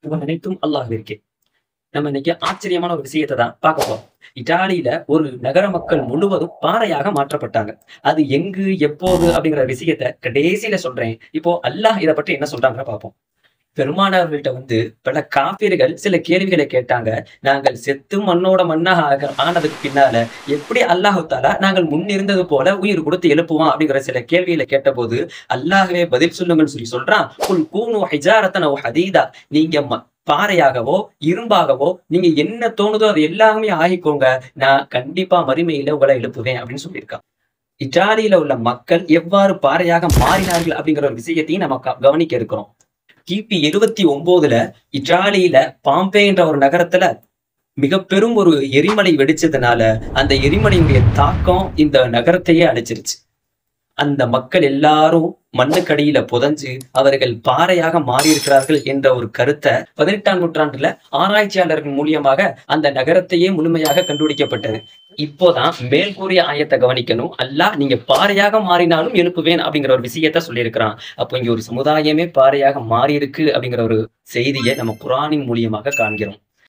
இவன் அனைத்தும் அல்லாஹ்விற்கே. நம்ம இன்னைக்கு ஆச்சரியமான ஒரு விஷயத்தை தான் பார்க்க போறோம். இத்தாலியில ஒரு நகர மக்கள் முழுவதும் பாறையாக மாற்றப்பட்டாங்க. அது எங்கு, எப்போது அப்படிங்கிற விஷயத்த கடைசியில சொல்றேன். இப்போ அல்லாஹ் இத பற்றி என்ன சொல்றாங்க பார்ப்போம். பெருமானார்கள்ட்ட பல காபிர்கள் சில கேள்விகளை கேட்டாங்க. நாங்கள் செத்து மண்ணோட மண்ணாக ஆனதுக்கு பின்னால எப்படி அல்லாஹ் தஆலா நாங்கள் முன்னிருந்தது போல உயிர் கொடுத்து எழுப்புவான் அப்படிங்கிற சில கேள்விகளை கேட்டபோது, அல்லாஹ்வே பதில் சொல்லுங்கன்னு சொல்றான். குல் கூனு ஹிஜாரத்தன் அவ் ஹதீதா. நீங்க பாறையாகவோ, இரும்பாகவோ நீங்க என்ன தோணுதோ அது எல்லாமே ஆகிக்கோங்க. நான் கண்டிப்பா மறுமையில உங்களை எழுப்புவேன் அப்படின்னு சொல்லியிருக்கான். இத்தாலியில உள்ள மக்கள் எவ்வாறு பாறையாக மாறினார்கள் அப்படிங்கிற ஒரு விஷயத்தையும் நம்ம கவனிக்க இருக்கிறோம். கிபி 79ல இத்தாலியில பாம்பே என்ற ஒரு நகரத்துல மிக பெரும் ஒரு எரிமலை வெடிச்சதுனால அந்த எரிமலையுடைய தாக்கம் இந்த நகரத்தையே அழிச்சிருச்சு. அந்த மக்கள் எல்லாரும் மண்ணுக்கடியில புதைஞ்சு அவர்கள் பாறையாக மாறியிருக்கிறார்கள் என்ற ஒரு கருத்தை 18ஆம் நூற்றாண்டுல ஆராய்ச்சியாளர்கள் மூலியமாக அந்த நகரத்தையே முழுமையாக கண்டுபிடிக்கப்பட்டது. இப்போதான் மேல்கூறிய ஆயத்தை கவனிக்கணும். அல்லாஹ் நீங்க பாறையாக மாறினாலும் எழுப்புவேன் அப்படிங்கிற ஒரு விஷயத்த சொல்லியிருக்கிறான். அப்போ இங்க ஒரு சமுதாயமே பாறையாக மாறி இருக்கு அப்படிங்கிற ஒரு செய்தியை நம்ம குர்ஆனின் மூலியமாக காண்கிறோம்.